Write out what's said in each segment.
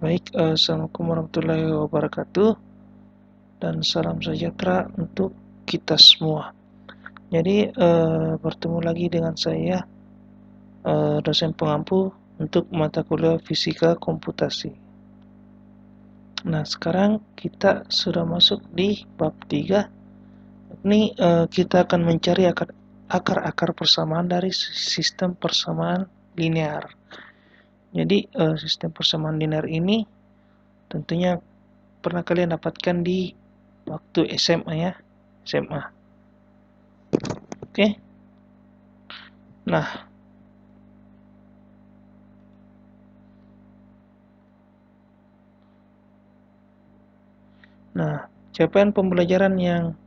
Baik, Assalamualaikum warahmatullahi wabarakatuh dan salam sejahtera untuk kita semua. Jadi, bertemu lagi dengan saya, dosen pengampu untuk mata kuliah Fisika Komputasi. Nah, sekarang kita sudah masuk di bab 3. Ini kita akan mencari akar-akar persamaan dari sistem persamaan linear. Jadi, sistem persamaan linear ini tentunya pernah kalian dapatkan di waktu SMA ya, SMA. Oke. Nah, capaian pembelajaran yang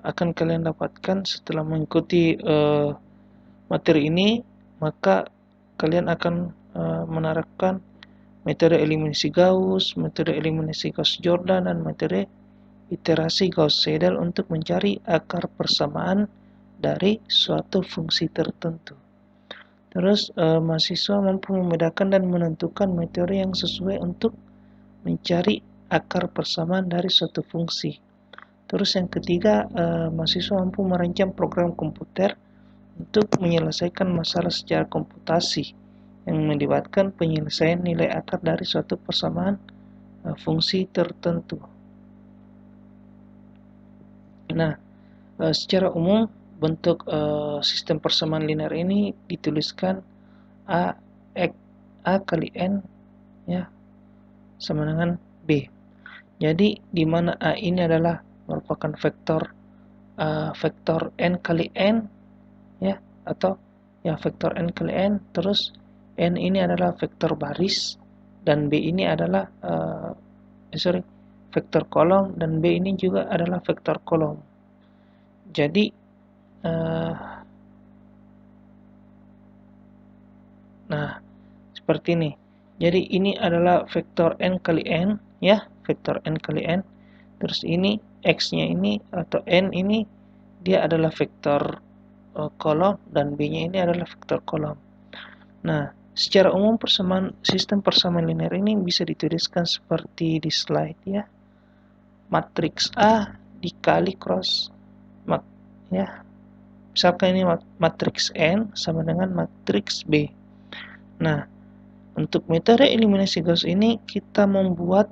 akan kalian dapatkan setelah mengikuti materi ini, maka kalian akan menerapkan metode eliminasi Gauss, metode eliminasi Gauss-Jordan, dan metode iterasi Gauss-Seidel untuk mencari akar persamaan dari suatu fungsi tertentu. Terus mahasiswa mampu membedakan dan menentukan metode yang sesuai untuk mencari akar persamaan dari suatu fungsi. Terus yang ketiga, mahasiswa mampu merancang program komputer untuk menyelesaikan masalah secara komputasi yang melibatkan penyelesaian nilai akar dari suatu persamaan fungsi tertentu. Nah, secara umum bentuk sistem persamaan linear ini dituliskan A kali N ya sama dengan B. Jadi di mana A ini adalah merupakan vektor N kali N ya, atau ya vektor N kali N, terus N ini adalah vektor baris dan B ini adalah vektor kolom, dan B ini juga adalah vektor kolom. Jadi nah seperti ini. Jadi ini adalah vektor N kali N ya, vektor N kali N. Terus ini X-nya ini atau N ini dia adalah vektor kolom dan B-nya ini adalah vektor kolom. Nah, secara umum sistem persamaan linear ini bisa dituliskan seperti di slide ya. Matriks A dikali cross ya. Misalkan ini matriks N sama dengan matriks B. Nah, untuk metode eliminasi Gauss ini kita membuat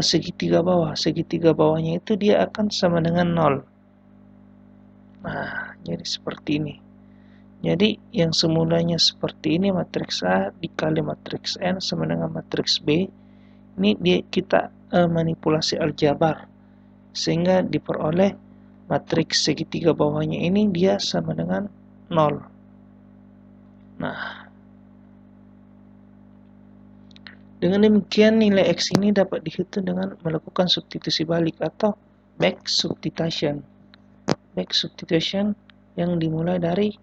segitiga bawah. Segitiga bawahnya itu dia akan sama dengan 0. Nah, jadi seperti ini. Jadi yang semulanya seperti ini, matriks A dikali matriks N sama dengan matriks B. Ini kita manipulasi aljabar sehingga diperoleh matriks segitiga bawahnya ini dia sama dengan 0. Nah, dengan demikian nilai X ini dapat dihitung dengan melakukan substitusi balik atau back substitution. Back substitution yang dimulai dari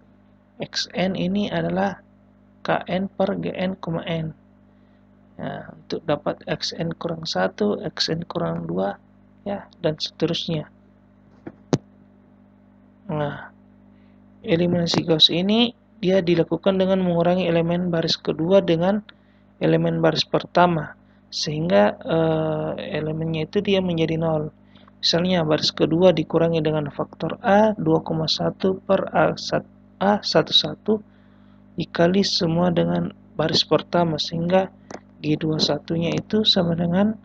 Xn ini adalah Kn per Gn, N. Nah, untuk dapat Xn kurang 1, Xn kurang 2, ya, dan seterusnya. Nah, eliminasi Gauss ini dia dilakukan dengan mengurangi elemen baris kedua dengan elemen baris pertama, sehingga elemennya itu dia menjadi 0. Misalnya baris kedua dikurangi dengan faktor A 2,1 per A11 dikali semua dengan baris pertama, sehingga G21 nya itu sama dengan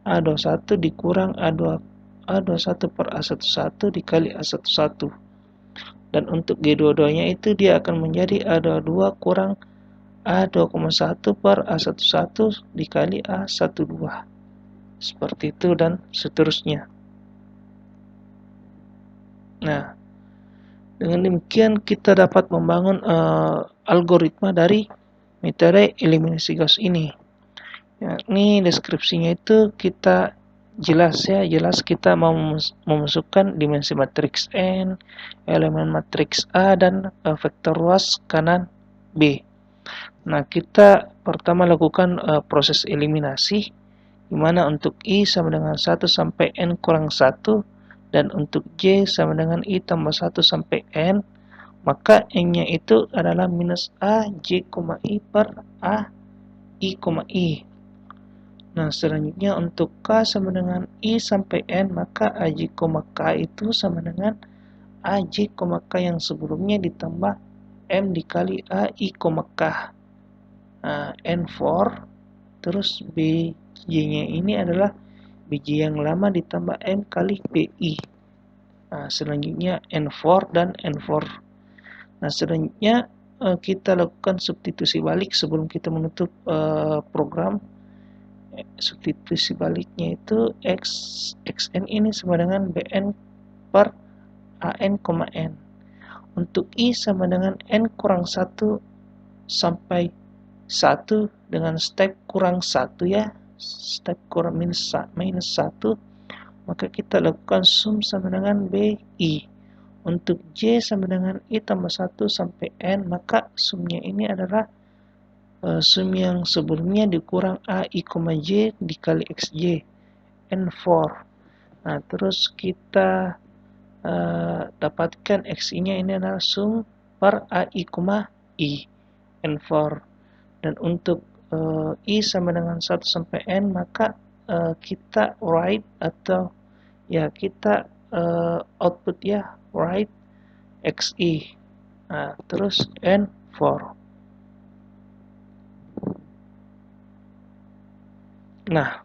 A21 dikurang A21 per A11 dikali A11. Dan untuk G22 nya itu dia akan menjadi A22 kurang A2,1 per A11 dikali A12. Seperti itu dan seterusnya. Nah, dengan demikian kita dapat membangun algoritma dari metode eliminasi Gauss ini. Ya, ini deskripsinya itu kita jelas kita mau memasukkan dimensi matriks N, elemen matriks A, dan vektor luas kanan B. Nah, kita pertama lakukan proses eliminasi, di mana untuk I sama dengan 1 sampai N kurang 1, dan untuk J sama dengan I tambah 1 sampai N, maka N-nya itu adalah minus A J, I per A I. Nah, selanjutnya untuk K sama dengan I sampai N, maka AJ, K itu sama dengan AJ, K yang sebelumnya ditambah M dikali AI, K. Nah, N4, terus BJ-nya ini adalah BJ yang lama ditambah M kali BI. Nah, selanjutnya N4 dan N4. Nah, selanjutnya kita lakukan substitusi balik sebelum kita menutup program. Substitusi baliknya itu xn ini sama dengan bn per an, n. Untuk i sama dengan n kurang 1 sampai 1 dengan step kurang 1 ya, step kurang minus 1, maka kita lakukan sum sama dengan bi. Untuk j sama dengan i tambah 1 sampai n, maka sumnya ini adalah sum yang sebelumnya dikurang AI, J dikali XJ, N4. Nah, terus kita dapatkan XI-nya ini adalah sum per AI, I, N4. Dan untuk I sama dengan 1 sampai N, maka kita write atau ya kita output ya, write XI. Nah, terus N4. Nah,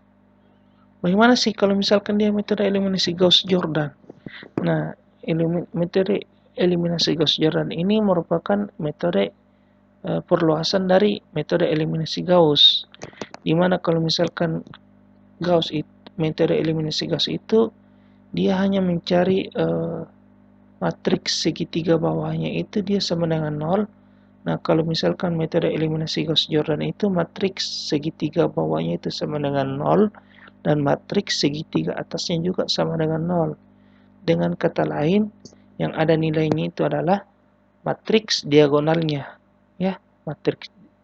bagaimana sih kalau misalkan dia metode eliminasi Gauss-Jordan? Nah, metode eliminasi Gauss-Jordan ini merupakan metode perluasan dari metode eliminasi Gauss. Dimana kalau misalkan metode eliminasi Gauss itu dia hanya mencari matriks segitiga bawahnya itu dia sama dengan 0. Nah, kalau misalkan metode eliminasi Gauss-Jordan itu matriks segitiga bawahnya itu sama dengan 0 dan matriks segitiga atasnya juga sama dengan 0. Dengan kata lain, yang ada nilainya itu adalah matriks diagonalnya. Ya,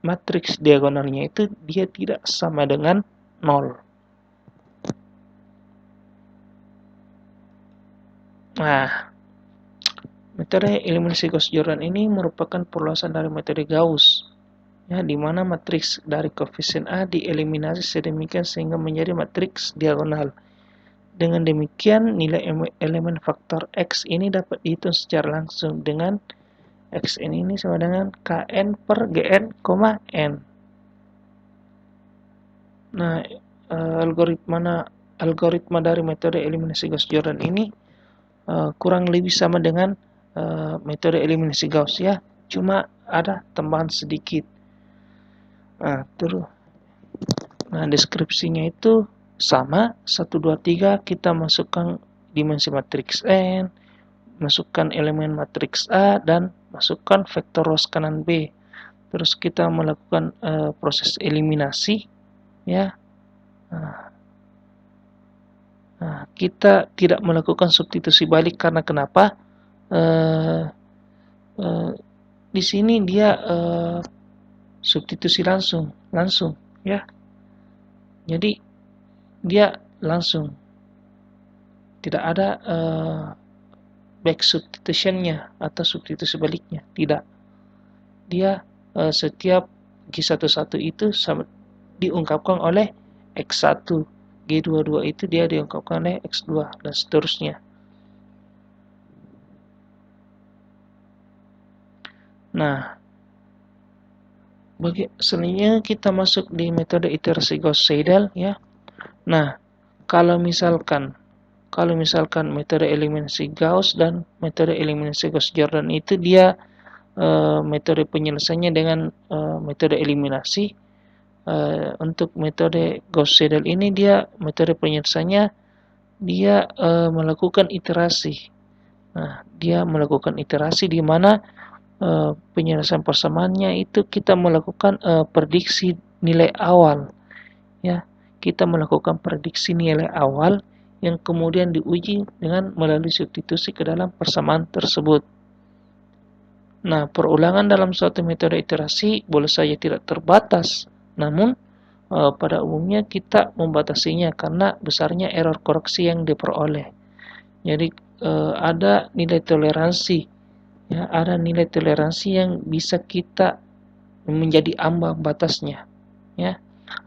matriks diagonalnya itu dia tidak sama dengan 0. Nah, metode eliminasi Gauss-Jordan ini merupakan perluasan dari metode Gauss, ya, di mana matriks dari koefisien A dieliminasi sedemikian sehingga menjadi matriks diagonal. Dengan demikian, nilai elemen faktor X ini dapat dihitung secara langsung dengan Xn ini sama dengan Kn per Gn, N. Nah, algoritma dari metode eliminasi Gauss-Jordan ini kurang lebih sama dengan metode eliminasi Gauss ya, cuma ada tambahan sedikit. Nah, deskripsinya itu sama, 1, 2, 3 kita masukkan dimensi matriks N, masukkan elemen matriks A, dan masukkan vektor ruas kanan B. Terus kita melakukan proses eliminasi ya. Nah, kita tidak melakukan substitusi balik karena kenapa? Di sini dia substitusi langsung ya. Jadi dia langsung, tidak ada back substitutionnya atau substitusi baliknya, tidak. Dia setiap G11 itu diungkapkan oleh X1, G22 itu dia diungkapkan oleh X2 dan seterusnya. Nah, selanjutnya kita masuk di metode iterasi Gauss-Seidel ya. Nah, kalau misalkan metode eliminasi Gauss dan metode eliminasi Gauss-Jordan itu dia metode penyelesaiannya dengan metode eliminasi. Untuk metode Gauss-Seidel ini dia metode penyelesaiannya dia melakukan iterasi. Nah, dia melakukan iterasi di mana penyelesaian persamaannya itu kita melakukan prediksi nilai awal. Ya, kita melakukan prediksi nilai awal yang kemudian diuji dengan melalui substitusi ke dalam persamaan tersebut. Nah, perulangan dalam suatu metode iterasi boleh saja tidak terbatas, namun pada umumnya kita membatasinya karena besarnya error koreksi yang diperoleh. Jadi ada nilai toleransi, ya, ada nilai toleransi yang bisa kita menjadi ambang batasnya. ya.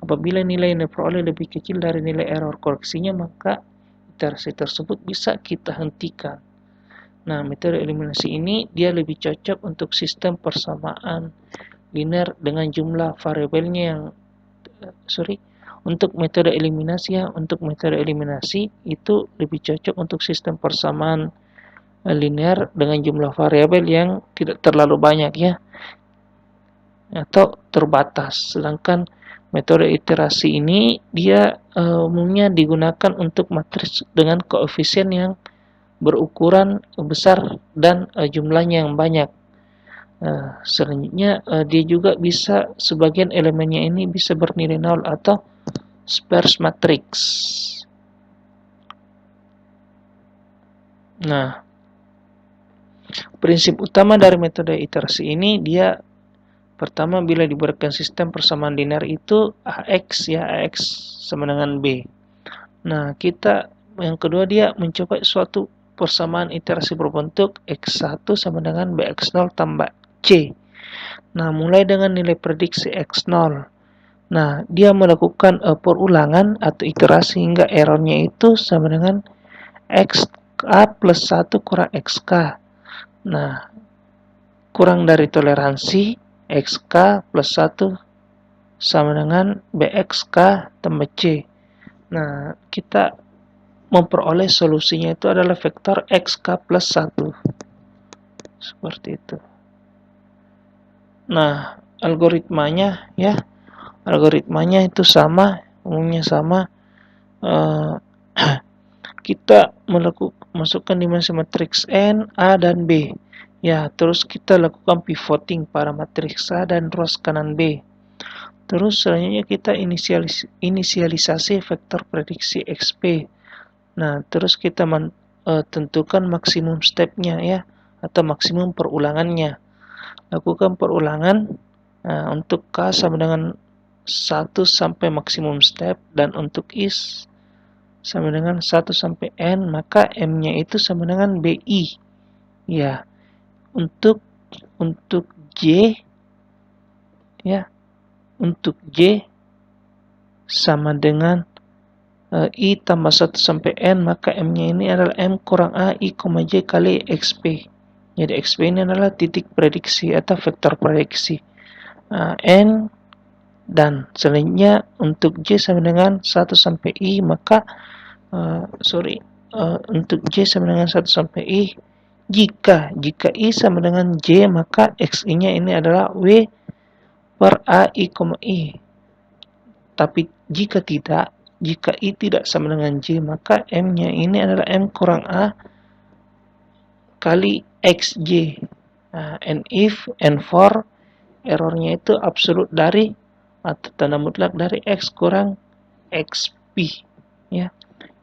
Apabila nilai yang diperoleh lebih kecil dari nilai error koreksinya, maka iterasi tersebut bisa kita hentikan. Nah, metode eliminasi ini dia lebih cocok untuk sistem persamaan linear dengan jumlah variabelnya yang untuk metode eliminasi itu lebih cocok untuk sistem persamaan linear dengan jumlah variabel yang tidak terlalu banyak, ya, atau terbatas. Sedangkan metode iterasi ini dia umumnya digunakan untuk matriks dengan koefisien yang berukuran besar dan jumlahnya yang banyak. Selanjutnya dia juga bisa, sebagian elemennya ini bisa bernilai nol atau sparse matrix. Nah, prinsip utama dari metode iterasi ini, dia pertama, bila diberikan sistem persamaan linear itu AX, ya, AX sama dengan B. Nah, yang kedua, dia mencoba suatu persamaan iterasi berbentuk X1 sama dengan BX0 tambah C. Nah, mulai dengan nilai prediksi X0. Nah, dia melakukan perulangan atau iterasi hingga errornya itu sama dengan XA plus 1 kurang XK. Nah, kurang dari toleransi XK plus 1 sama dengan BXK tambah C. Nah, kita memperoleh solusinya itu adalah vektor XK plus 1. Seperti itu. Nah, algoritmanya itu sama, umumnya sama. Kita masukkan dimensi matriks N, A, dan B. Ya, terus kita lakukan pivoting pada matriks A dan ruas kanan B. Terus selanjutnya kita inisialisasi vektor prediksi XP. Nah, terus kita tentukan maksimum stepnya, ya, atau maksimum perulangannya. Lakukan perulangan untuk K sama dengan 1 sampai maksimum step, dan untuk I sama dengan 1 sampai N, maka M-nya itu sama dengan BI. Ya, untuk J, ya, untuk J sama dengan I tambah 1 sampai N, maka M-nya ini adalah M kurang A I, J kali XP. Jadi XP ini adalah titik prediksi atau vektor prediksi. N, dan selanjutnya untuk J sama dengan 1 sampai I, maka untuk J sama dengan 1 sampai I, jika I sama dengan J, maka XI-nya ini adalah W per A I, I. Tapi jika I tidak sama dengan J, maka M-nya ini adalah M kurang A kali XJ. And if and for errornya itu absolut dari atau tanda mutlak dari X kurang XP, ya.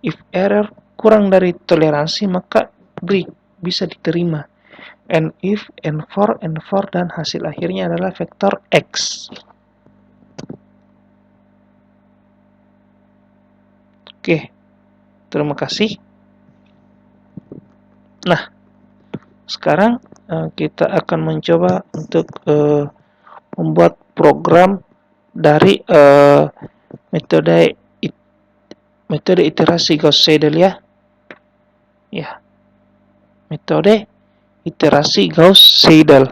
If error kurang dari toleransi, maka break, bisa diterima. And if, and for, dan hasil akhirnya adalah vektor X. Oke, terima kasih. Nah, sekarang kita akan mencoba untuk membuat program dari metode iterasi Gauss-Seidel, ya. Ya, metode iterasi Gauss-Seidel.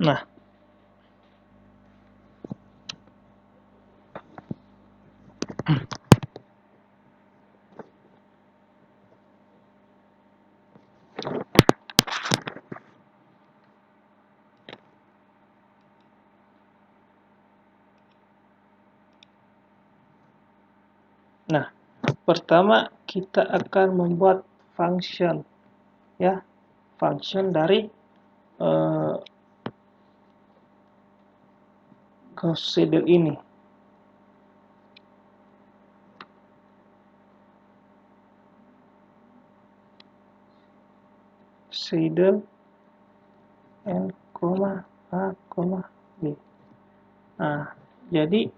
Nah, pertama kita akan membuat function, ya, function dari Gauss-Seidel ini. Seidel N, A, B. Nah, jadi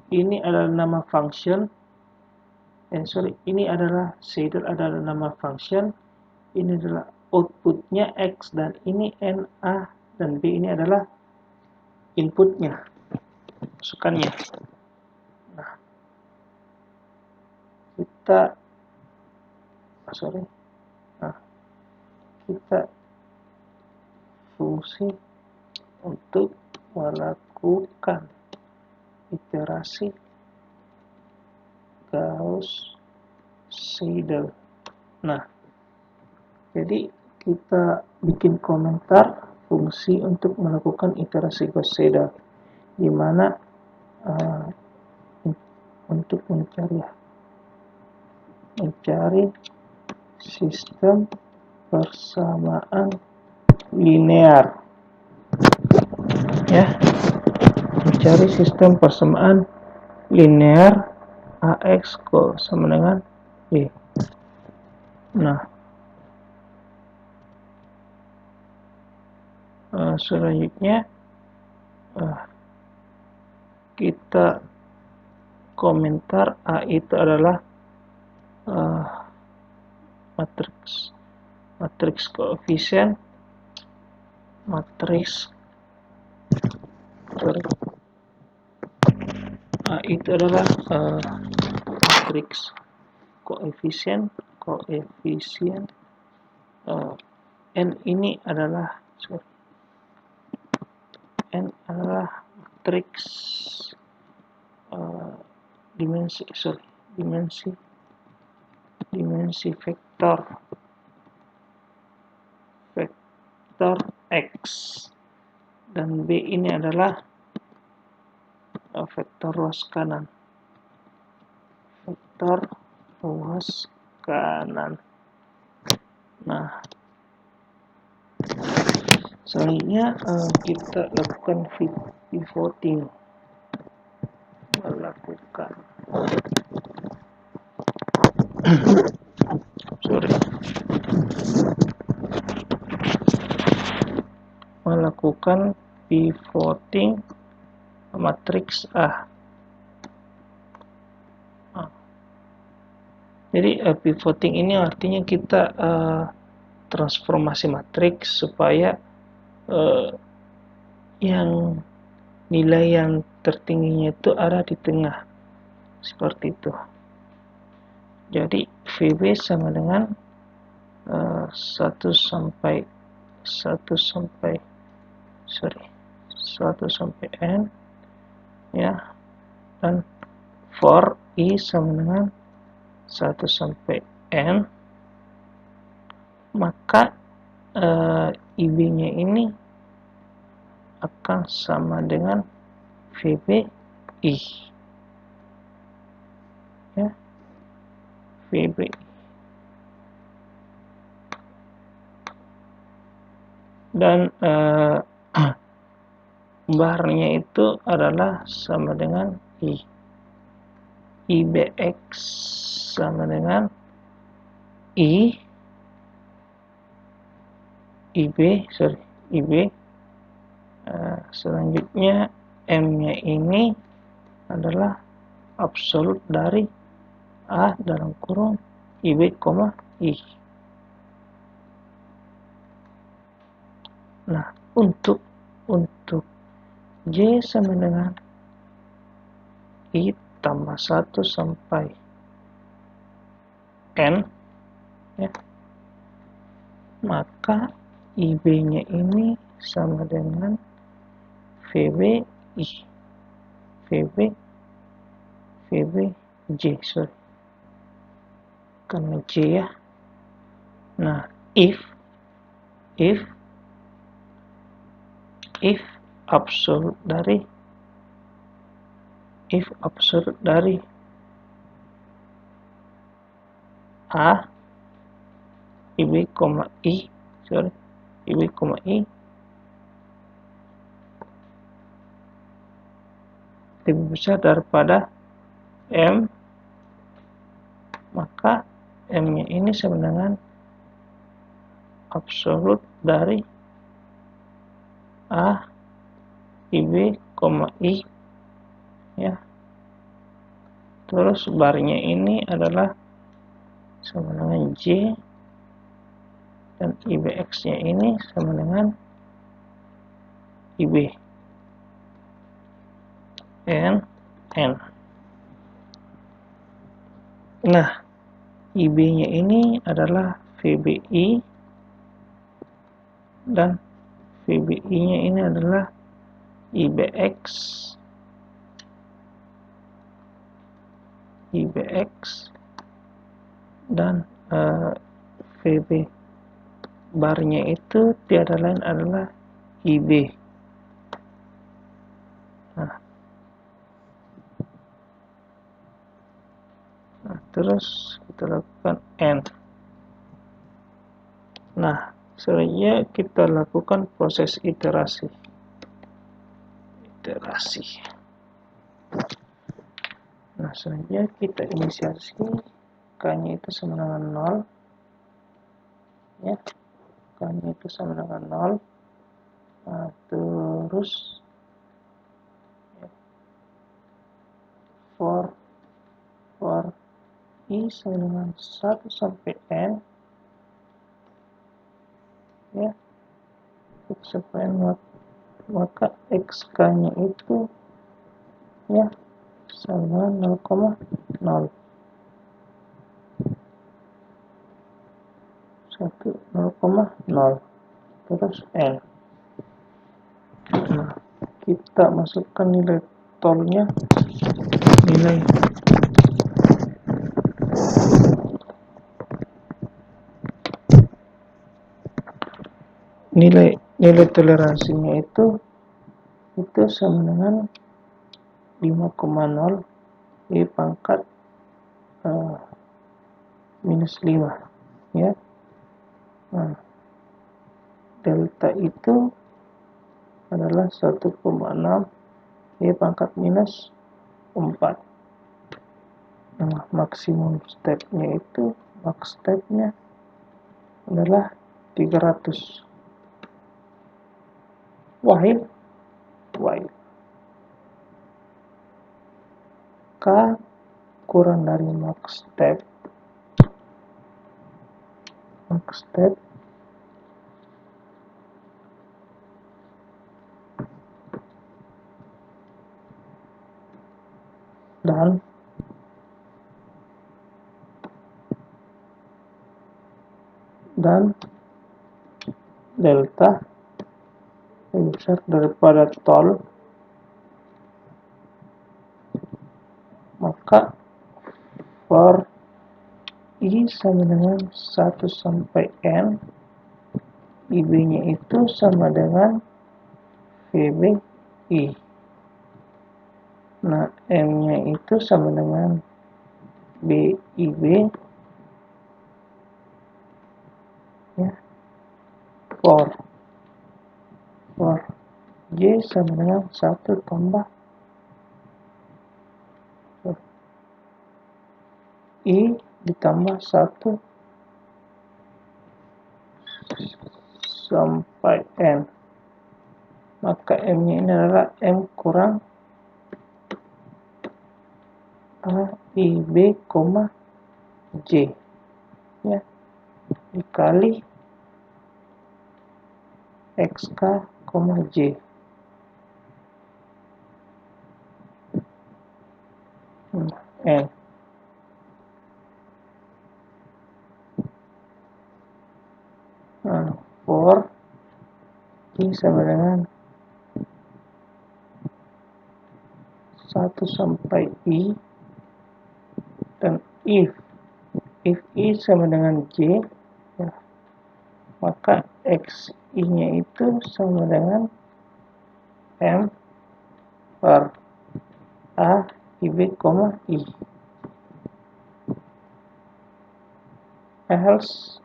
ini adalah nama function. Ini adalah Seidel adalah nama function. Ini adalah outputnya X, dan ini N, A, dan B ini adalah inputnya, masukannya. Nah, kita fungsi untuk melakukan iterasi Gauss-Seidel. Nah, jadi kita bikin komentar fungsi untuk melakukan iterasi Gauss-Seidel, di mana untuk mencari sistem persamaan linear, ya, mencari sistem persamaan linear AX sama dengan B. Nah, selanjutnya kita komentar A itu adalah matriks koefisien, A itu adalah matriks koefisien, N ini adalah matriks dimensi vektor X, dan B ini adalah vektor ruas kanan. Nah, selanjutnya kita lakukan pivoting. Melakukan pivoting matriks A. Jadi pivoting ini artinya kita transformasi matriks supaya yang nilai yang tertingginya itu ada di tengah, seperti itu. Jadi VB sama dengan 1 sampai N, ya, dan for I sama dengan 1 sampai N, maka IB-nya ini akan sama dengan VBI, ya, VBI. Dan barnya itu adalah sama dengan I. IBX sama dengan IB, selanjutnya M-nya ini adalah absolut dari A dalam kurung IB, I. Nah, untuk J sama dengan I tambah 1 sampai N, ya, maka IB-nya ini sama dengan VBJ, karena J, ya. Nah, if absolut dari A IB, I lebih besar daripada M, maka M-nya ini sama dengan absolut dari A IB, I, ya. Terus barnya ini adalah sama dengan J dan IBX nya ini sama dengan IB N. Nah, IB nya ini adalah VBI dan VBI nya ini adalah IBX dan VB barnya itu tiada lain adalah IB. Nah, terus kita lakukan N. Nah, selanjutnya kita lakukan proses iterasi. Nah, selanjutnya kita inisiasi K-nya itu sama dengan 0. Ya, K-nya itu sama dengan 0. Nah, terus ya, for I sama dengan 1 sampai N. Ya, sampai N, maka XK-nya itu ya sama 0,0. 0,0 terus N. Nah, kita masukkan nilai tolnya, nilai toleransinya itu sama dengan 5,0 di pangkat minus 5, ya. Nah, delta itu adalah 1,6 di pangkat minus 4. Nah, maksimum stepnya itu, max stepnya adalah 300. While K kurang dari max step dan delta lebih besar daripada tol, maka for I sama dengan 1 sampai N, IB-nya itu sama dengan VBI. Nah, M-nya itu sama dengan BIB, ya. For J sama dengan 1 tambah I ditambah 1 sampai N. Maka M-nya ini adalah M kurang A, I, B, J, ya, dikali XK, J. N. Nah, for I sama dengan 1 sampai I, dan if I sama dengan J, ya, maka XI-nya itu sama dengan M per A, IB, I. Else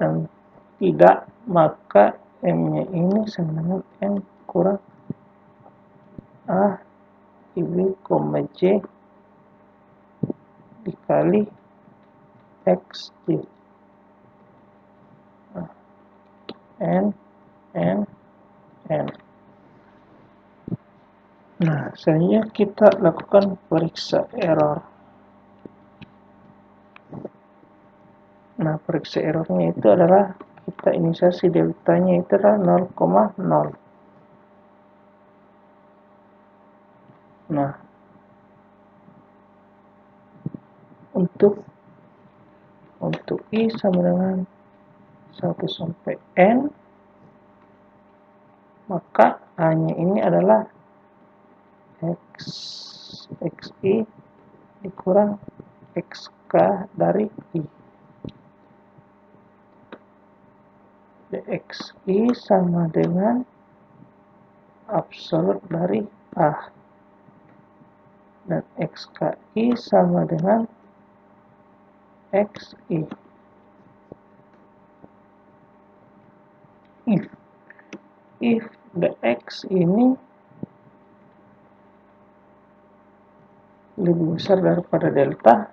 dan tidak, maka M-nya ini sama dengan M kurang A, IB, J dikali XJ. N. Nah, selanjutnya kita lakukan periksa error. Nah, Nah, periksa errornya itu adalah kita inisiasi deltanya itu adalah 0,0. Nah, untuk I sama dengan 1 sampai N, maka hanya ini adalah XI dikurang XK dari I. DXI sama dengan absolut dari A. Dan XKI sama dengan XI. If DX ini lebih besar daripada delta,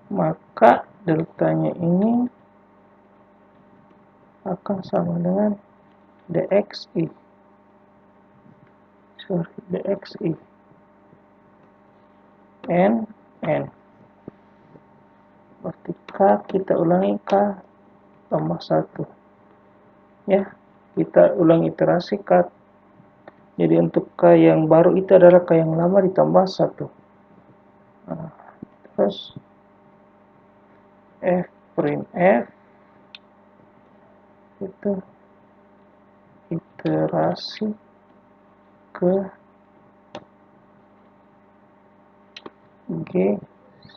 maka deltanya ini akan sama dengan DXI. DXI. N. Berarti K kita ulangi K tambah 1. Ya, kita ulangi iterasi K. Jadi untuk K yang baru itu adalah K yang lama ditambah 1. Nah, terus F print F itu iterasi ke G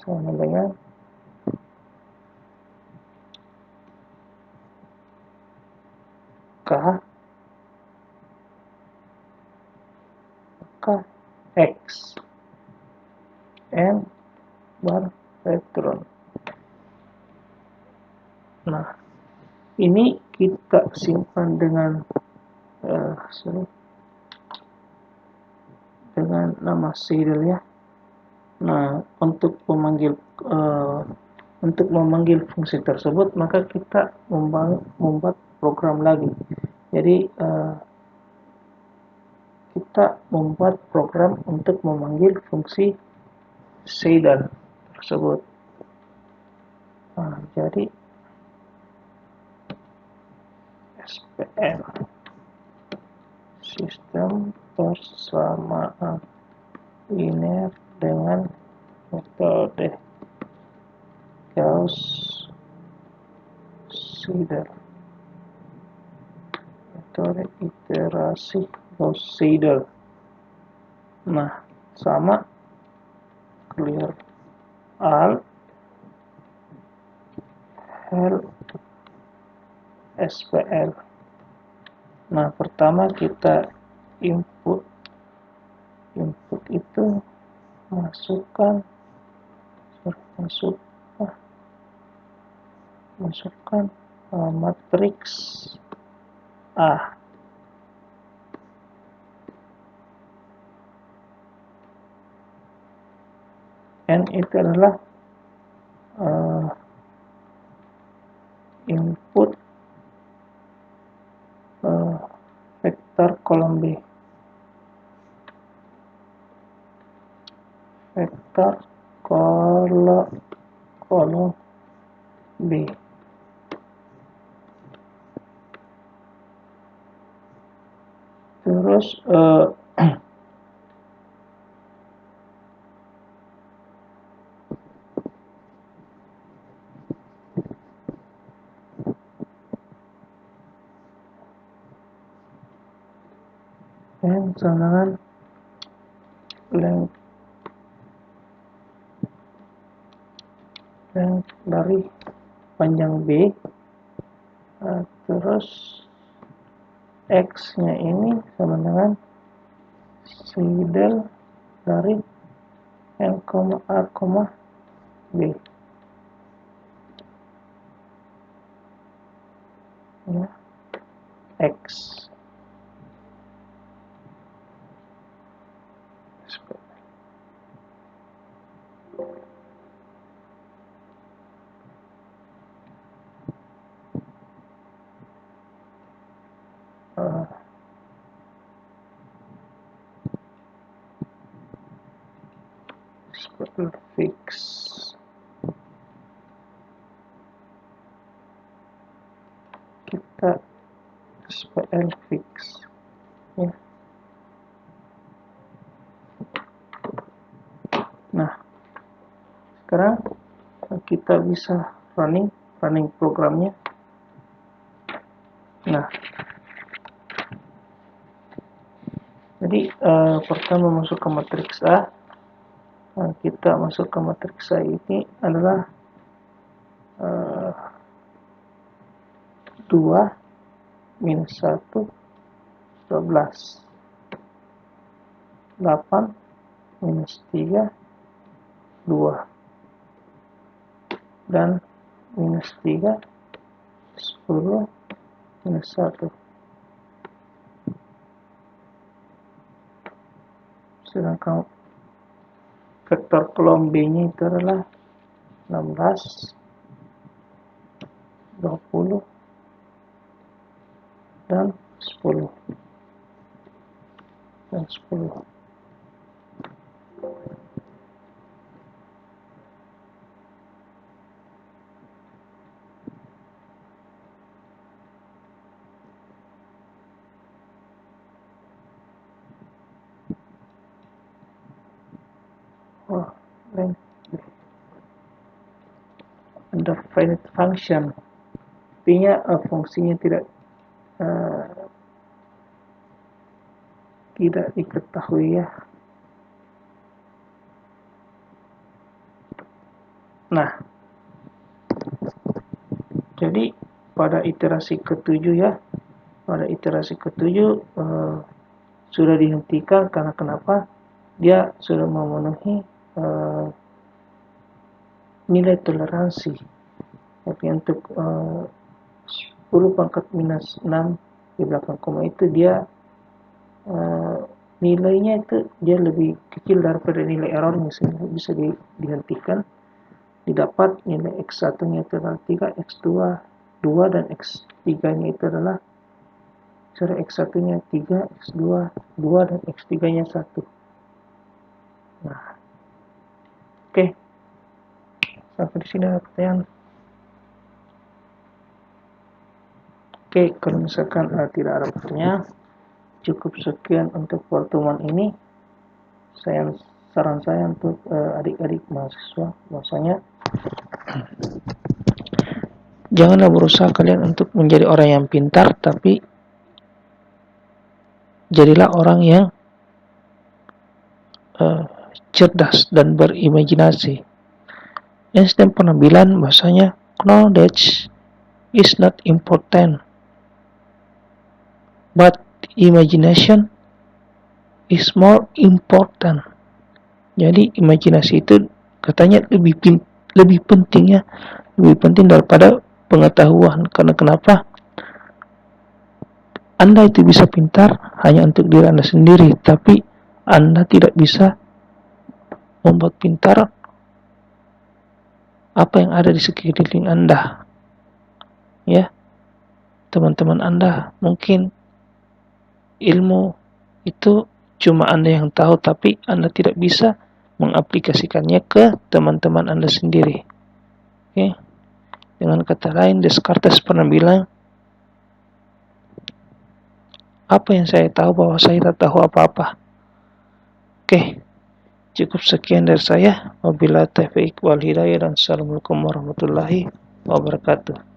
sama dengan K X N bar elektron. Nah, ini kita simpan dengan dengan nama serial ya. Nah, untuk memanggil fungsi tersebut, maka kita membuat program lagi. Jadi kita membuat program untuk memanggil fungsi serial tersebut. Nah, jadi SPL sistem persamaan linear dengan metode Gauss-Seidel, metode iterasi Gauss-Seidel. Nah, sama clear all help SPL. Nah, pertama kita input itu masukkan matriks A. N itu adalah input vektor kolom B. Vektor kolom B. Terus yang sama dengan length dari panjang B. Terus X nya ini sama dengan Seidel dari N, A, B. Ya, X. Fix kita SPL fix ya. Nah, sekarang kita bisa running programnya. Nah, jadi pertama masuk ke matriks A. Kita masuk ke matriks A ini adalah 2 minus 1 12, 8 minus 3 2, dan minus 3 10 minus 1. Sedangkan vektor kolom B-nya itu adalah 16, 20, dan 10. Under finite function, artinya fungsinya tidak diketahui ya. Nah, jadi pada iterasi ke-7 ya, sudah dihentikan karena kenapa? Dia sudah memenuhi nilai toleransi. Tapi untuk 10 pangkat minus 6 di belakang koma itu dia nilainya itu dia lebih kecil daripada nilai errornya, sehingga bisa dihentikan. Didapat nilai X1 nya itu adalah 3, X2 2, dan X3 nya itu adalah X1 nya 3, X2 2, dan X3 nya 1. Nah, oke. Sampai di sini ada pertanyaan. Oke, kalau misalkan tidak ada pertanyaan, cukup sekian untuk pertemuan ini. Saran saya untuk adik-adik mahasiswa, bahwasanya janganlah berusaha kalian untuk menjadi orang yang pintar, tapi jadilah orang yang cerdas dan berimajinasi. Einstein pernah bilang bahwasanya knowledge is not important, but imagination is more important. Jadi imajinasi itu katanya lebih penting ya, lebih penting daripada pengetahuan. Karena kenapa? Anda itu bisa pintar hanya untuk diri Anda sendiri, tapi Anda tidak bisa membuat pintar apa yang ada di sekeliling Anda. Ya, teman-teman Anda mungkin ilmu itu cuma Anda yang tahu, tapi Anda tidak bisa mengaplikasikannya ke teman-teman Anda sendiri. Oke. Dengan kata lain, Descartes pernah bilang, apa yang saya tahu bahwa saya tak tahu apa-apa. Oke. Cukup sekian dari saya. Wabillahi taufiq wal hidayah, dan assalamualaikum warahmatullahi wabarakatuh.